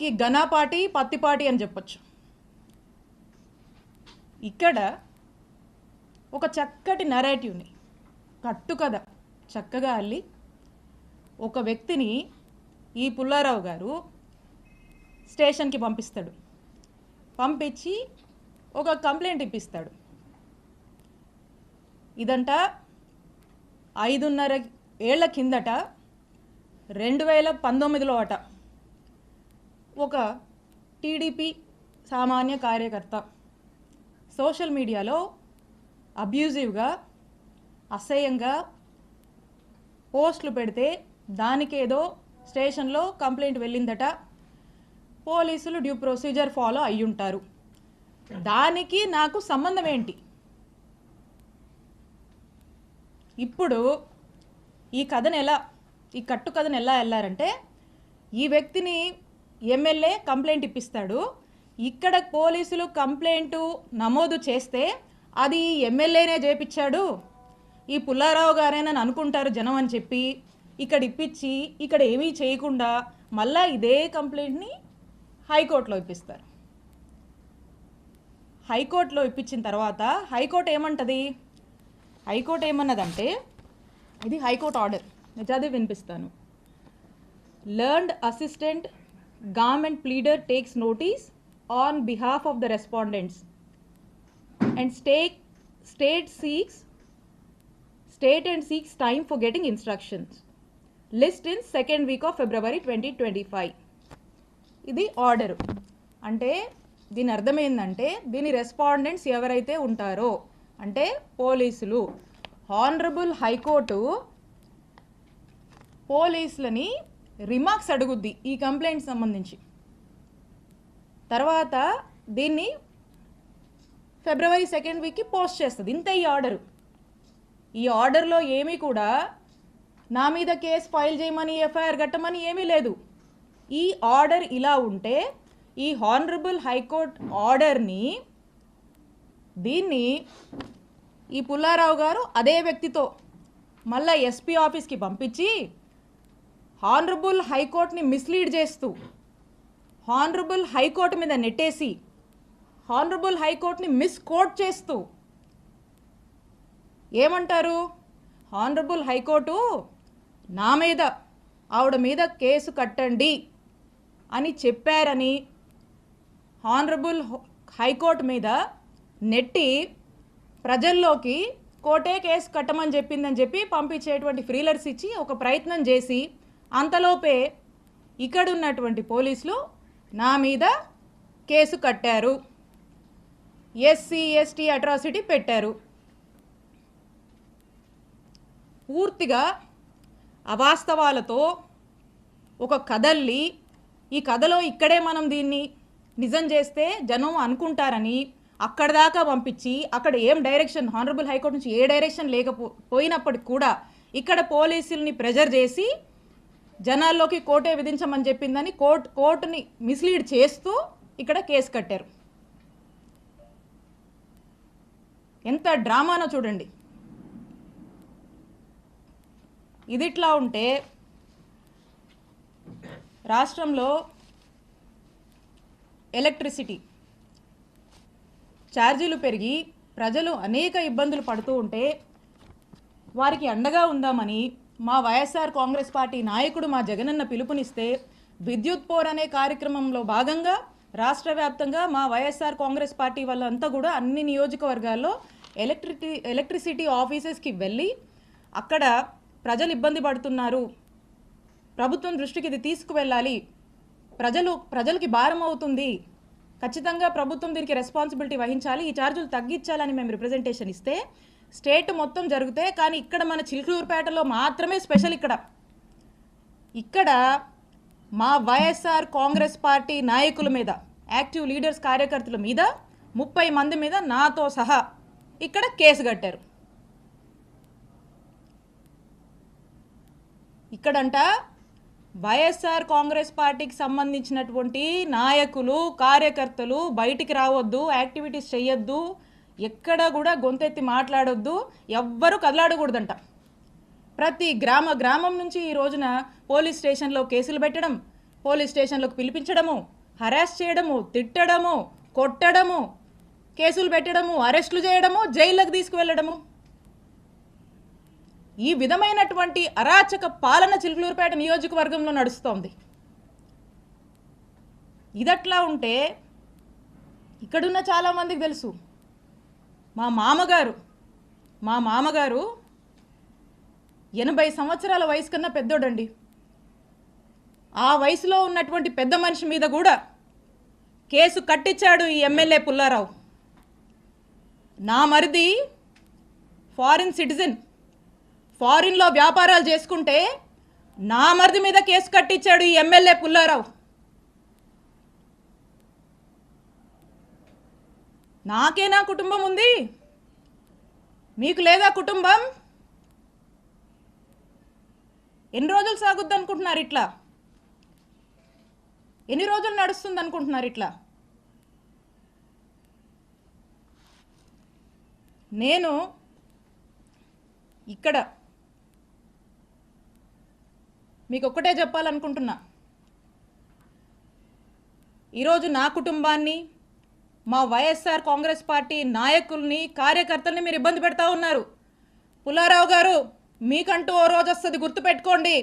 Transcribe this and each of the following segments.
కి ఘనపాటి పత్తిపాటి అని చెప్పొచ్చు. ఇక్కడ ఒక చక్కటి నరేటివ్ని కట్టుకథ చక్కగా అల్లి ఒక వ్యక్తిని ఈ పుల్లారావు గారు స్టేషన్కి పంపిస్తాడు. పంపించి ఒక కంప్లైంట్ ఇప్పిస్తాడు. ఇదంట 5.5 ఏళ్ల కిందట 2019లో అట ఒక టీడీపీ సామాన్య కార్యకర్త సోషల్ మీడియాలో అబ్యూజివ్గా అసహ్యంగా పోస్టులు పెడితే దానికేదో స్టేషన్లో కంప్లైంట్ వెళ్ళిందట. పోలీసులు డ్యూ ప్రొసీజర్ ఫాలో అయ్యుంటారు. దానికి నాకు సంబంధం ఏంటి? ఇప్పుడు ఈ కట్టు కథను ఎలా వెళ్ళారంటే, ఈ వ్యక్తిని ఎమ్మెల్యే కంప్లైంట్ ఇప్పిస్తాడు. ఇక్కడ పోలీసులు కంప్లైంట్ నమోదు చేస్తే అది ఎమ్మెల్యేనే చేపించాడు, ఈ పుల్లారావు గారేనని అనుకుంటారు జనం అని చెప్పి ఇక్కడ ఇప్పించి ఇక్కడ ఏమీ చేయకుండా మళ్ళా ఇదే కంప్లైంట్ని హైకోర్టులో ఇప్పిస్తారు. హైకోర్టులో ఇప్పించిన తర్వాత హైకోర్టు ఏమంటది? హైకోర్టు ఏమన్నదంటే, ఇది హైకోర్టు ఆర్డర్, నిజాది వినిపిస్తాను. Learned assistant government pleader takes notice on behalf of the respondents and state and seeks time for getting instructions. List in second week of February 2025. ఇది ఆర్డర్. అంటే దీని అర్థం ఏంటంటే, దీని రెస్పాండెంట్స్ ఎవరైతే ఉంటారో అంటే పోలీసులు, హానరబుల్ హైకోర్టు పోలీసులని రిమార్క్స్ అడుగుద్ది ఈ కంప్లైంట్ సంబంధించి. తర్వాత దీన్ని February 2nd వీక్కి పోస్ట్ చేస్తుంది. ఇంత ఈ ఆర్డరు. ఈ ఆర్డర్లో ఏమీ కూడా నా మీద కేసు ఫైల్ చేయమని ఎఫ్ఐఆర్ కట్టమని ఏమీ లేదు. ఈ ఆర్డర్ ఇలా ఉంటే ఈ హానరబుల్ హైకోర్ట్ ఆర్డర్ని దీన్ని ఈ పుల్లారావు గారు అదే వ్యక్తితో మళ్ళీ ఎస్పీ ఆఫీస్కి పంపించి హానరబుల్ హైకోర్టుని మిస్లీడ్ చేస్తూ హానరబుల్ హైకోర్టు మీద నెట్టేసి హానరబుల్ హైకోర్టుని మిస్కోట్ చేస్తూ ఏమంటారు? హానరబుల్ హైకోర్టు నా మీద ఆవిడ మీద కేసు కట్టండి అని చెప్పారని హానరబుల్ హైకోర్టు మీద నెట్టి ప్రజల్లోకి కోర్టే కేసు కట్టమని చెప్పిందని చెప్పి పంపించేటువంటి ఫ్రీలర్స్ ఇచ్చి ఒక ప్రయత్నం చేసి అంతలోపే ఇక్కడున్నటువంటి పోలీసులు నా మీద కేసు కట్టారు, ఎస్సీ ఎస్టీ అట్రాసిటీ పెట్టారు. పూర్తిగా అవాస్తవాలతో ఒక కథల్ని, ఈ కథలో ఇక్కడే మనం దీన్ని నిజం చేస్తే జనం అనుకుంటారని అక్కడ దాకా పంపించి అక్కడ ఏం డైరెక్షన్ హానరబుల్ హైకోర్టు నుంచి ఏ డైరెక్షన్ లేకపోయినప్పటికి కూడా ఇక్కడ పోలీసుల్ని ప్రెజర్ చేసి జనాల్లోకి కోర్టే విధించమని చెప్పిందని కోర్టుని మిస్లీడ్ చేస్తూ ఇక్కడ కేసు కట్టారు. ఎంత డ్రామానో చూడండి. ఇదిట్లా ఉంటే రాష్ట్రంలో ఎలక్ట్రిసిటీ ఛార్జీలు పెరిగి ప్రజలు అనేక ఇబ్బందులు పడుతూ ఉంటే వారికి అండగా ఉందామని మా వైఎస్ఆర్ కాంగ్రెస్ పార్టీ నాయకుడు మా జగనన్న పిలుపునిస్తే విద్యుత్ పోర్ అనే కార్యక్రమంలో భాగంగా రాష్ట్ర వ్యాప్తంగా మా వైఎస్ఆర్ కాంగ్రెస్ పార్టీ వాళ్ళంతా కూడా అన్ని నియోజకవర్గాల్లో ఎలక్ట్రిసిటీ ఆఫీసెస్కి వెళ్ళి అక్కడ ప్రజలు ఇబ్బంది పడుతున్నారు, ప్రభుత్వం దృష్టికి ఇది తీసుకువెళ్ళాలి, ప్రజలకి భారం అవుతుంది, ఖచ్చితంగా ప్రభుత్వం దీనికి రెస్పాన్సిబిలిటీ వహించాలి, ఈ ఛార్జీలు తగ్గించాలని మేము రిప్రజెంటేషన్ ఇస్తే స్టేట్ మొత్తం జరిగితే కానీ ఇక్కడ మన చిలుకూరుపేటలో మాత్రమే స్పెషల్. ఇక్కడ మా వైఎస్ఆర్ కాంగ్రెస్ పార్టీ నాయకుల మీద, యాక్టివ్ లీడర్స్ కార్యకర్తల మీద 30 మంది మీద నాతో సహా ఇక్కడ కేసు కట్టారు. ఇక్కడంట వైఎస్ఆర్ కాంగ్రెస్ పార్టీకి సంబంధించినటువంటి నాయకులు కార్యకర్తలు బయటికి రావద్దు, యాక్టివిటీస్ చేయొద్దు, ఎక్కడ కూడా గొంతెత్తి మాట్లాడొద్దు, ఎవ్వరూ కదలాడకూడదంట. ప్రతి గ్రామం నుంచి ఈ రోజున పోలీస్ స్టేషన్లో కేసులు పెట్టడం, పోలీస్ స్టేషన్లకు పిలిపించడము, హరాస్ చేయడము, తిట్టడము, కొట్టడము, కేసులు పెట్టడము, అరెస్టులు చేయడము, జైళ్ళకు తీసుకువెళ్ళడము. ఈ విధమైనటువంటి అరాచక పాలన చిలుకలూరుపేట నియోజకవర్గంలో నడుస్తోంది. ఇదట్లా ఉంటే ఇక్కడున్న చాలామందికి తెలుసు, మా మామగారు 80 సంవత్సరాల వయసు కన్నా పెద్దోడండి. ఆ వయసులో ఉన్నటువంటి పెద్ద మనిషి మీద కూడా కేసు కట్టించాడు ఈ ఎమ్మెల్యే పుల్లారావు. నా మరిది ఫారిన్ సిటిజన్, ఫారిన్లో వ్యాపారాలు చేసుకుంటే నా మరిది మీద కేసు కట్టించాడు ఈ ఎమ్మెల్యే పుల్లారావు. నాకేనా కుటుంబం ఉంది? మీకు లేదా కుటుంబం? ఎన్ని రోజులు సాగుద్ది అనుకుంటున్నారు ఇట్లా? ఎన్ని రోజులు నడుస్తుంది అనుకుంటున్నారు ఇట్లా? నేను ఇక్కడ మీకు ఒక్కటే చెప్పాలనుకుంటున్నా, ఈరోజు నా కుటుంబాన్ని, మా వైఎస్ఆర్ కాంగ్రెస్ పార్టీ నాయకుల్ని, కార్యకర్తల్ని మీరు ఇబ్బంది పెడతా ఉన్నారు. పుల్లారావు గారు, మీకంటూ ఓ రోజు వస్తుంది, గుర్తుపెట్టుకోండి.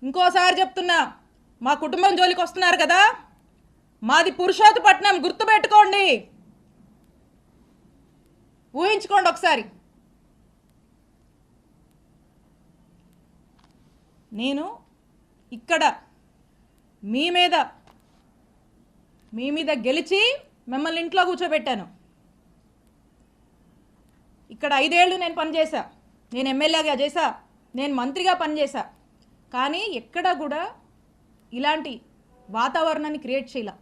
ఇంకోసారి చెప్తున్నా, మా కుటుంబం జోలికి వస్తున్నారు కదా, మాది పురుషోత్తపట్నం, గుర్తుపెట్టుకోండి, ఊహించుకోండి ఒకసారి. నేను ఇక్కడ మీ మీద గెలిచి మిమ్మల్ని ఇంట్లో కూర్చోబెట్టాను. ఇక్కడ 5 ఏళ్ళు నేను పనిచేశా, నేను ఎమ్మెల్యేగా చేశా, నేను మంత్రిగా పనిచేశా. కానీ ఎక్కడ కూడా ఇలాంటి వాతావరణాన్ని క్రియేట్ చేయాల,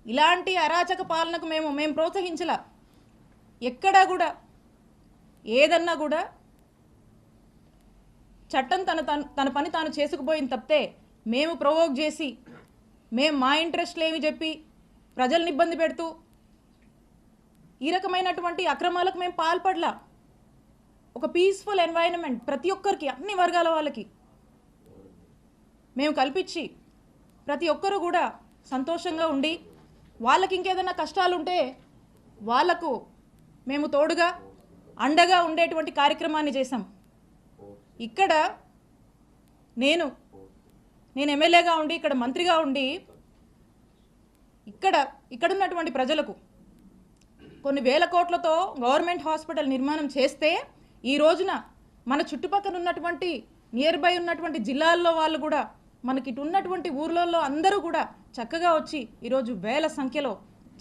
ఇలాంటి అరాచక పాలనకు మేము ప్రోత్సహించలా. ఎక్కడా కూడా ఏదన్నా కూడా చట్టం తన పని తాను చేసుకుపోయింది తప్పితే మేము ప్రొవోక్ చేసి, మేము మా ఇంట్రెస్ట్లు ఏమి చెప్పి ప్రజల్ని ఇబ్బంది పెడుతూ ఈ రకమైనటువంటి అక్రమాలకు మేము పాల్పడలా. ఒక పీస్ఫుల్ ఎన్వైరన్మెంట్ ప్రతి ఒక్కరికి, అన్ని వర్గాల వాళ్ళకి మేము కల్పించి ప్రతి ఒక్కరూ కూడా సంతోషంగా ఉండి, వాళ్ళకి ఇంకేదైనా కష్టాలు ఉంటే వాళ్లకు మేము తోడుగా అండగా ఉండేటువంటి కార్యక్రమాన్ని చేశాం. ఇక్కడ నేను ఎమ్మెల్యేగా ఉండి, ఇక్కడ మంత్రిగా ఉండి, ఇక్కడున్నటువంటి ప్రజలకు కొన్ని వేల కోట్లతో గవర్నమెంట్ హాస్పిటల్ నిర్మాణం చేస్తే, ఈ రోజున మన చుట్టుపక్కల ఉన్నటువంటి నియర్ బై ఉన్నటువంటి జిల్లాల్లో వాళ్ళు కూడా, మనకి ఇటు ఉన్నటువంటి ఊర్లలో అందరూ కూడా చక్కగా వచ్చి ఈరోజు వేల సంఖ్యలో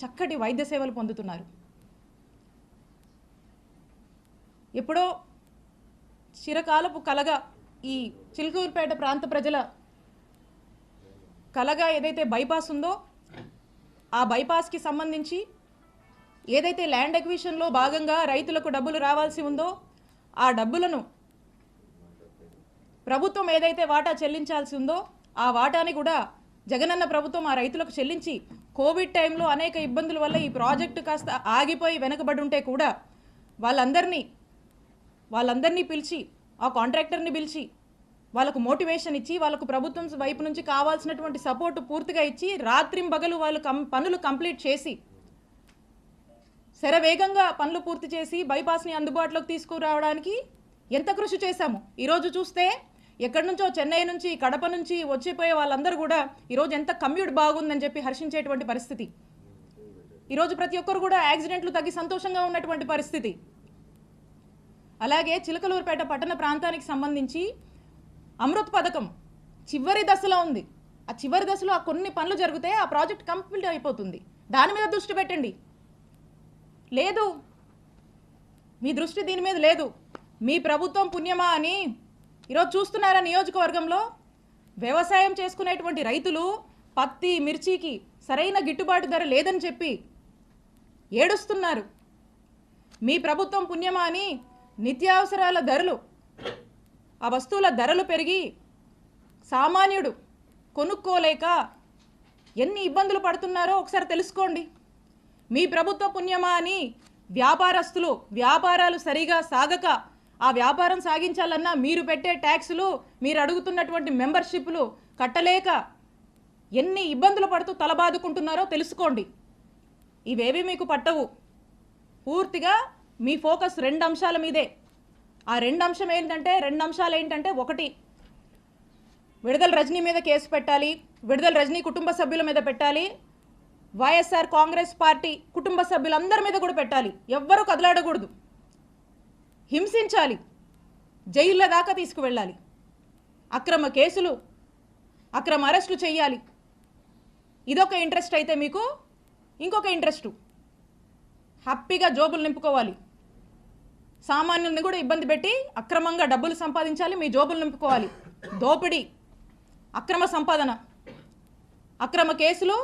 చక్కటి వైద్య సేవలు పొందుతున్నారు. ఎప్పుడో చిరకాలపు కలగా ఈ చిలుకూరుపేట ప్రాంత ప్రజల కలగా ఏదైతే బైపాస్ ఉందో, ఆ బైపాస్కి సంబంధించి ఏదైతే ల్యాండ్ ఎక్విజిషన్లో భాగంగా రైతులకు డబ్బులు రావాల్సి ఉందో, ఆ డబ్బులను ప్రభుత్వం ఏదైతే వాటా చెల్లించాల్సి ఉందో, ఆ వాటాని కూడా జగనన్న ప్రభుత్వం ఆ రైతులకు చెల్లించి, కోవిడ్ టైంలో అనేక ఇబ్బందుల వల్ల ఈ ప్రాజెక్టు కాస్త ఆగిపోయి వెనకబడి ఉంటే కూడా వాళ్ళందరినీ పిలిచి, ఆ కాంట్రాక్టర్ని పిలిచి వాళ్ళకు మోటివేషన్ ఇచ్చి, వాళ్ళకు ప్రభుత్వం వైపు నుంచి కావాల్సినటువంటి సపోర్టు పూర్తిగా ఇచ్చి, రాత్రింబగలు వాళ్ళు పనులు కంప్లీట్ చేసి, శరవేగంగా పనులు పూర్తి చేసి బైపాస్ని అందుబాటులోకి తీసుకురావడానికి ఎంత కృషి చేశాము. ఈరోజు చూస్తే ఎక్కడి నుంచో, చెన్నై నుంచి, కడప నుంచి వచ్చిపోయే వాళ్ళందరూ కూడా ఈరోజు ఎంత కమ్యూట్ బాగుందని చెప్పి హర్షించేటువంటి పరిస్థితి. ఈరోజు ప్రతి ఒక్కరు కూడా యాక్సిడెంట్లు తగ్గి సంతోషంగా ఉన్నటువంటి పరిస్థితి. అలాగే చిలకలూరుపేట పట్టణ ప్రాంతానికి సంబంధించి అమృత్ పథకం చివరి దశలో ఉంది. ఆ చివరి దశలో ఆ కొన్ని పనులు జరిగితే ఆ ప్రాజెక్ట్ కంప్లీట్ అయిపోతుంది. దాని మీద దృష్టి పెట్టండి. లేదు, మీ దృష్టి దీని మీద లేదు. మీ ప్రభుత్వం పుణ్యమా అని ఈరోజు చూస్తున్నారా, నియోజకవర్గంలో వ్యవసాయం చేసుకునేటువంటి రైతులు పత్తి, మిర్చికి సరైన గిట్టుబాటు ధర లేదని చెప్పి ఏడుస్తున్నారు. మీ ప్రభుత్వం పుణ్యమా అని నిత్యావసరాల ధరలు, ఆ వస్తువుల ధరలు పెరిగి సామాన్యుడు కొనుక్కోలేక ఎన్ని ఇబ్బందులు పడుతున్నారో ఒకసారి తెలుసుకోండి. మీ ప్రభుత్వ పుణ్యమా అని వ్యాపారస్తులు వ్యాపారాలు సరిగా సాగక, ఆ వ్యాపారం సాగించాలన్నా మీరు పెట్టే ట్యాక్సులు, మీరు అడుగుతున్నటువంటి మెంబర్షిప్లు కట్టలేక ఎన్ని ఇబ్బందులు పడుతూ తలబాదుకుంటున్నారో తెలుసుకోండి. ఇవేవి మీకు పట్టవు. పూర్తిగా మీ ఫోకస్ 2 అంశాల మీదే. ఆ 2 అంశాలు ఏంటంటే ఒకటి, విడుదల రజనీ మీద కేసు పెట్టాలి, విడుదల రజనీ కుటుంబ సభ్యుల మీద పెట్టాలి, వైఎస్ఆర్ కాంగ్రెస్ పార్టీ కుటుంబ సభ్యులందరి మీద కూడా పెట్టాలి. ఎవ్వరూ కదలాడకూడదు, హింసించాలి, జైళ్ళ దాకా తీసుకువెళ్ళాలి, అక్రమ కేసులు, అక్రమ అరెస్టులు చేయాలి. ఇదొక ఇంట్రెస్ట్ అయితే మీకు ఇంకొక ఇంట్రెస్టు హ్యాపీగా జోబులు నింపుకోవాలి. సామాన్యుల్ని కూడా ఇబ్బంది పెట్టి అక్రమంగా డబ్బులు సంపాదించాలి, మీ జోబులు నింపుకోవాలి. దోపిడీ, అక్రమ సంపాదన, అక్రమ కేసులు,